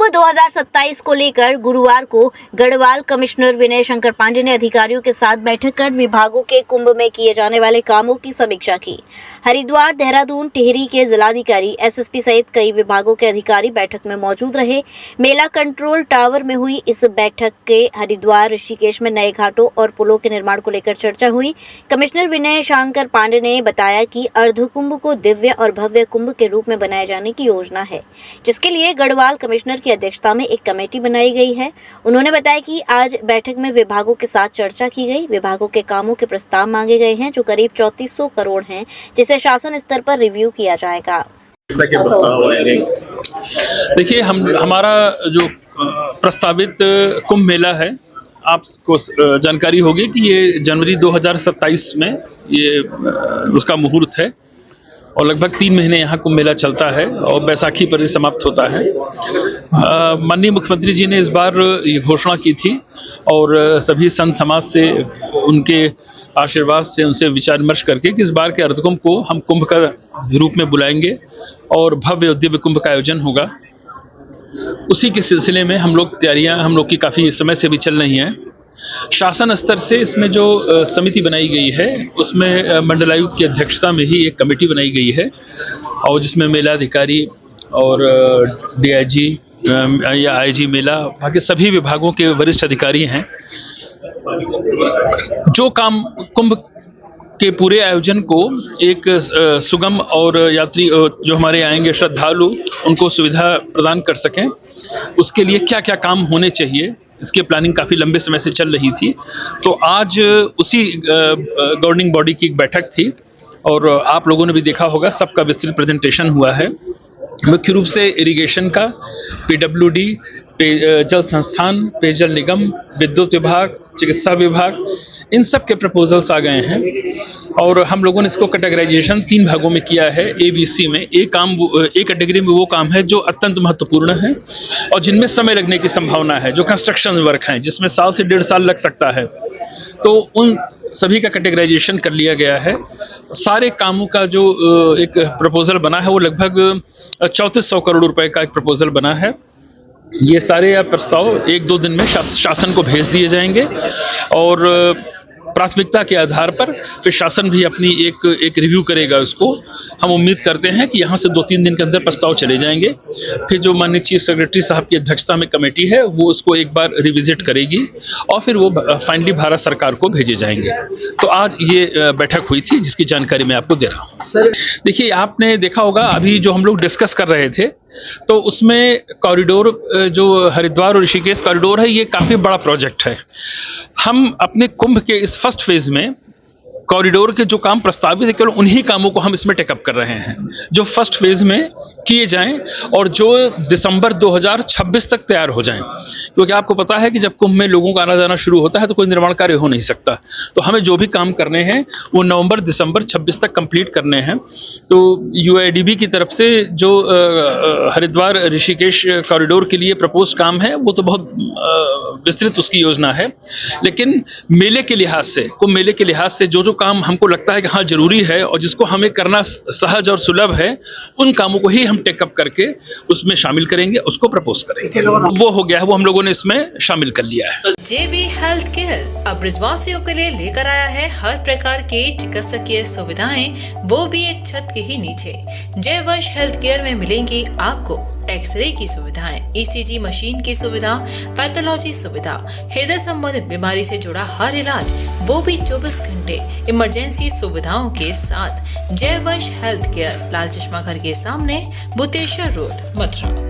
कुंभ 2027 को लेकर गुरुवार को गढ़वाल कमिश्नर विनय शंकर पांडे ने अधिकारियों के साथ बैठक कर विभागों के कुंभ में किए जाने वाले कामों की समीक्षा की। हरिद्वार, देहरादून, टिहरी के जिलाधिकारी, एसएसपी सहित कई विभागों के अधिकारी बैठक में मौजूद रहे। मेला कंट्रोल टावर में हुई इस बैठक के हरिद्वार ऋषिकेश में नए घाटों और पुलों के निर्माण को लेकर चर्चा हुई। कमिश्नर विनय शंकर पांडे ने बताया कि अर्ध कुंभ को दिव्य और भव्य कुंभ के रूप में बनाए जाने की योजना है, जिसके लिए गढ़वाल कमिश्नर की अध्यक्षता में एक कमेटी बनाई गई है। उन्होंने बताया कि आज बैठक में विभागों के साथ चर्चा की गई। विभागों के कामों के प्रस्ताव मांगे गए हैं, जो करीब 3400 करोड़ हैं, जिसे शासन स्तर पर रिव्यू किया जाएगा। देखिए, हमारा जो प्रस्तावित कुंभ मेला है, आपको जानकारी होगी कि ये जनवरी 2027 में ये उसका मुहूर्त है और लगभग 3 महीने यहाँ कुंभ मेला चलता है और बैसाखी पर समाप्त होता है। माननीय मुख्यमंत्री जी ने इस बार ये घोषणा की थी और सभी संत समाज से, उनके आशीर्वाद से, उनसे विचार विमर्श करके कि इस बार के अर्ध कुंभ को हम कुंभ का रूप में बुलाएंगे और भव्य और दिव्य कुंभ का आयोजन होगा। उसी के सिलसिले में हम लोग की काफ़ी समय से भी चल रही हैं। शासन स्तर से इसमें जो समिति बनाई गई है, उसमें मंडलायुक्त की अध्यक्षता में ही एक कमेटी बनाई गई है और जिसमें मेलाधिकारी और डीआईजी या आईजी मेला, बाकी सभी विभागों के वरिष्ठ अधिकारी हैं। जो काम कुंभ के पूरे आयोजन को एक सुगम और यात्री जो हमारे आएंगे श्रद्धालु, उनको सुविधा प्रदान कर सकें, उसके लिए क्या क्या काम होने चाहिए, इसकी प्लानिंग काफ़ी लंबे समय से चल रही थी। तो आज उसी गवर्निंग बॉडी की एक बैठक थी और आप लोगों ने भी देखा होगा, सबका विस्तृत प्रेजेंटेशन हुआ है। मुख्य रूप से इरिगेशन का, पीडब्ल्यूडी, जल संस्थान, पेयजल निगम, विद्युत विभाग, चिकित्सा विभाग, इन सब के प्रपोजल्स आ गए हैं और हम लोगों ने इसको कैटेगराइजेशन 3 भागों में किया है, ABC में। एक कैटेगरी में वो काम है जो अत्यंत महत्वपूर्ण है और जिनमें समय लगने की संभावना है, जो कंस्ट्रक्शन वर्क हैं, जिसमें साल से 1.5 साल लग सकता है। तो उन सभी का कैटेगराइजेशन कर लिया गया है। सारे कामों का जो एक प्रपोजल बना है, वो लगभग 3400 करोड़ रुपए का एक प्रपोजल बना है। ये सारे प्रस्ताव 1-2 दिन में शासन को भेज दिए जाएंगे और प्राथमिकता के आधार पर फिर शासन भी अपनी एक रिव्यू करेगा उसको। हम उम्मीद करते हैं कि यहाँ से 2-3 दिन के अंदर प्रस्ताव चले जाएंगे। फिर जो माननीय चीफ सेक्रेटरी साहब की अध्यक्षता में कमेटी है, वो उसको एक बार रिविजिट करेगी और फिर वो फाइनली भारत सरकार को भेजे जाएंगे। तो आज ये बैठक हुई थी, जिसकी जानकारी मैं आपको दे रहा हूँ। सर, देखिए, आपने देखा होगा अभी जो हम लोग डिस्कस कर रहे थे, तो उसमें कॉरिडोर, जो हरिद्वार और ऋषिकेश कॉरिडोर है, ये काफ़ी बड़ा प्रोजेक्ट है। हम अपने कुंभ के इस फर्स्ट फेज में कॉरिडोर के जो काम प्रस्तावित है, केवल उन्हीं कामों को हम इसमें टेकअप कर रहे हैं जो फर्स्ट फेज में किए जाएं और जो दिसंबर 2026 तक तैयार हो जाएं। क्योंकि आपको पता है कि जब कुंभ में लोगों का आना जाना शुरू होता है तो कोई निर्माण कार्य हो नहीं सकता। तो हमें जो भी काम करने हैं वो नवंबर-दिसंबर 26 तक कंप्लीट करने हैं। तो UIDB की तरफ से जो हरिद्वार ऋषिकेश कॉरिडोर के लिए प्रपोज काम है, वो तो बहुत विस्तृत उसकी योजना है। लेकिन मेले के लिहाज से, कुंभ मेले के लिहाज से जो काम हमको लगता है कि हाँ जरूरी है और जिसको हमें करना सहज और सुलभ है, उन कामों को ही हम टेकअप करके उसमें शामिल करेंगे, उसको प्रपोज करेंगे। वो हो गया है, वो हम लोगों ने इसमें शामिल कर लिया है। JV हेल्थ केयर अब ब्रिजवासियों के लिए लेकर आया है हर प्रकार की चिकित्सकीय सुविधाएं, वो भी एक छत के ही नीचे। जयवंश हेल्थ केयर में मिलेंगी आपको एक्सरे की सुविधाएं, ECG मशीन की सुविधा, पैथोलॉजी सुविधा, हृदय संबंधित बीमारी से जुड़ा हर इलाज, वो भी 24 घंटे इमरजेंसी सुविधाओं के साथ। जयवंश हेल्थ केयर, लाल चश्मा घर के सामने, बुतेश्वर रोड, मथुरा।